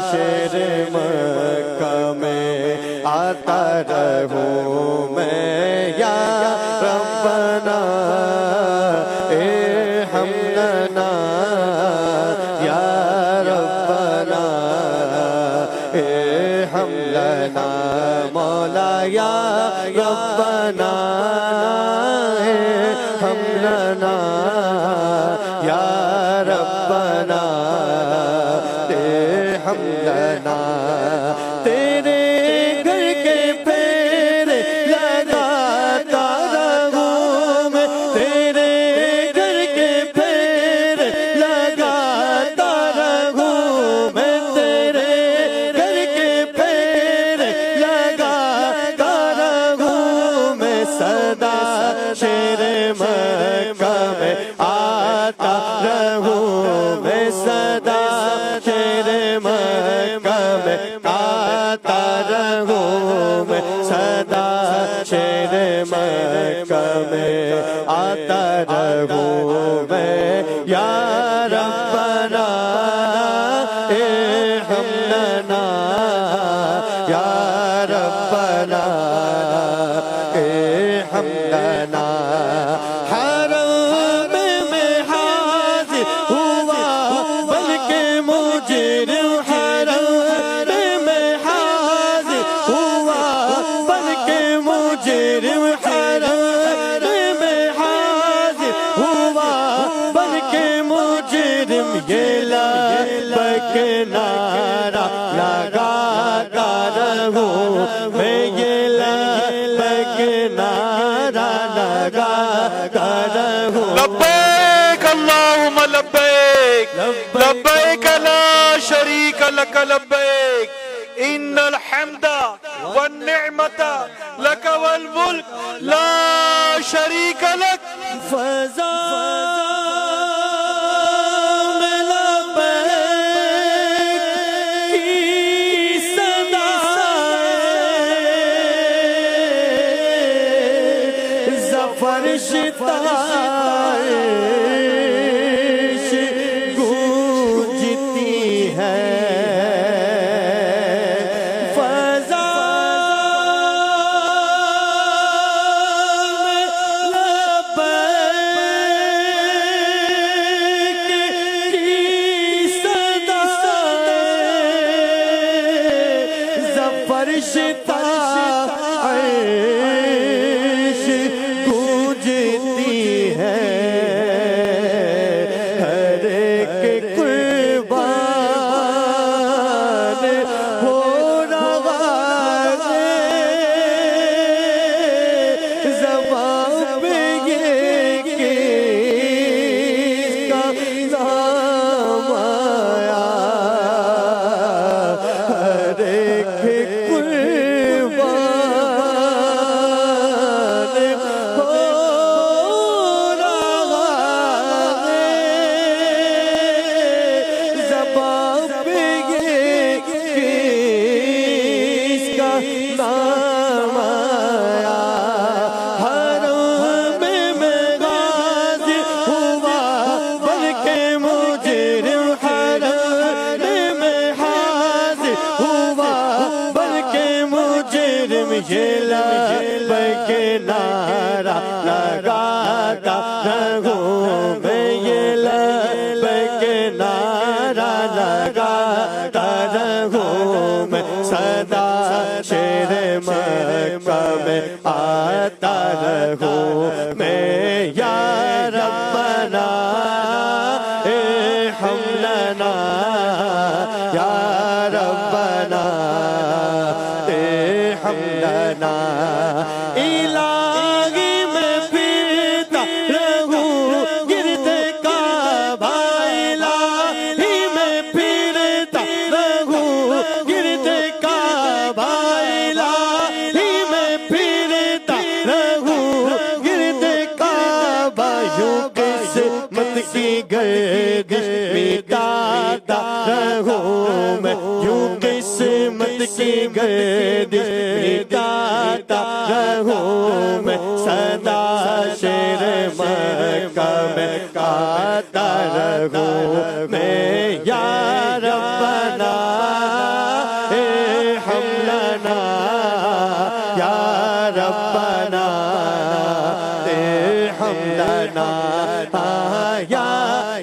शेर मक्का में आता रहूं मैं या रब्बना इरहम लना या रब्बना इरहम लना मौला या रब्बना इरहम लना या रब्बना इरहम लना। तेरे घर के पैर लगाता रहूं मैं, तेरे घर के पैर लगाता रहूं मैं, तेरे घर के पैर लगाता रहूं मैं, सदा शेर मक्का में आता रहूं मैं, सदा शेर मक्का में आता रहूं मैं, सदा शेर मक्का में आता रहूं मैं या रब्बना इरहम लना या रब्बना इरहम लना। हरम में हाजिर हुआ बल्कि मुजरिम, हरम में हाजिर हुआ बल्कि मुजरिम, हरम में हाजिर हुआ बल्कि मुजरिम, ये लब्बैक नारा लगाता रहूं मैं, ये लब्बैक नारा लगाता रहूं। लब्बैक अल्लाहुम्मा लब्बैक लब्बैक ला शरीक लक लब्बैक इन्नल हम्दा वन निअमता लक वल मुल्क ला शरीक लक। फज़ा में लब्बैक की सदा ज़फ़र शिताइश गूंजती है, फज़ा में लब्बैक की सदा ज़फ़र शिताइश गूंजती है, हर एक कुर्बान हो रहा है, ज़बान पे ये किसका नाम आया, हर एक कुर्बान हो रहा है, ज़बान पे ये किसका नाम आया। हरम में गाज़ी हुआ बल्कि मुजरिम, हरम में हाज़िर हुआ बल्कि मुजरिम, ये लब्बैक नारा लगाता रहूं मैं, ये लब्बैक नारा लगाता रहूं मैं, सदा शेर मक्का में आता रहूं मैं या रब्बना इरहम लना या रब्बना इरहम लना। इलाही में फिरता रहूं गिरते काबा, इलाही में फिरता रहूं गिरते काबा, इलाही में फिरता रहूं गिरते काबा, यूं किस्मत की गर्दिश मिटाता रहूं मैं, यूं किस्मत की गर्दिश मिटाता रहूं मैं, सदा शेर मक्का में आता रहूं मैं या रब्बना हमलना या रब्बना हमलना या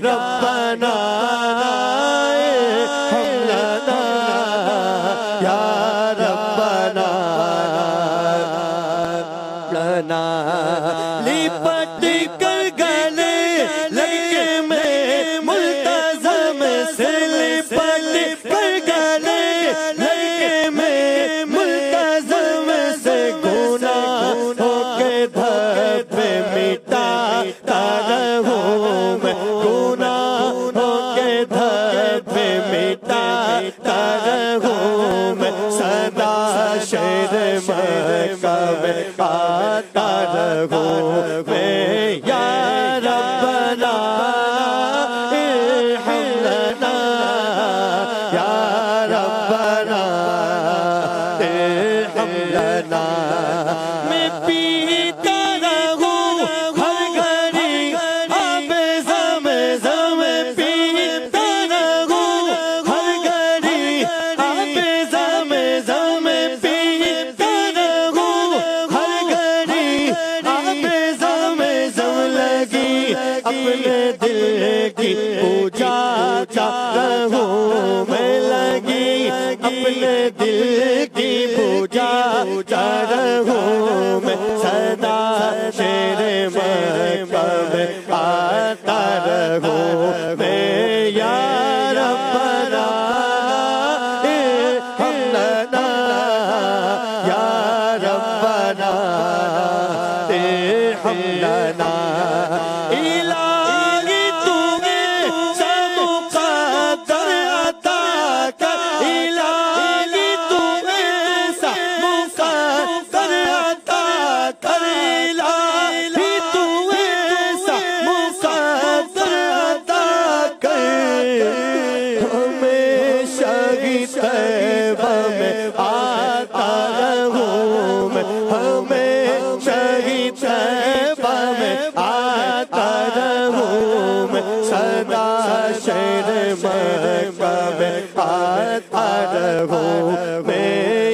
रब्बना हमलना या रब्बना लना लिपट कर गले लगे में मुल्तज़म से लिपट कर गले लगे में मुल्तज़म से गुनाहों के धब्बे मिटाता रहूं मैं गुनाहों के धब्बे मिटाता रहूं मैं सदा शेर मक्का में आता रहूं मैं या रब्बना हमलना या रब्बना हमलना मैं पीता रहूं हर घड़ी आबे ज़म-ज़म पीता रहूं हर घड़ी आबे ज़म-ज़म पीता रहूं हर घड़ी आबे ज़म-ज़म लगी अपने दिल की पूजा रहूं मैं लगी अपने दिल की पूजा रहूं मैं सदा शेर मक्का में आता रहूं मैं या रब्बना हमलना या रब्बना हमलना इलाही तूने सब मुक़द्दर अता कर इलाही तूने सब मुक़द्दर अता कर इलाही तूने सब मुक़द्दर अता कर हमेशा ही तैबा में आता रहूं मैं हमेशा ही तैबा में आता रहूं मैं सदा शेर मक्का में आता रहूं मैं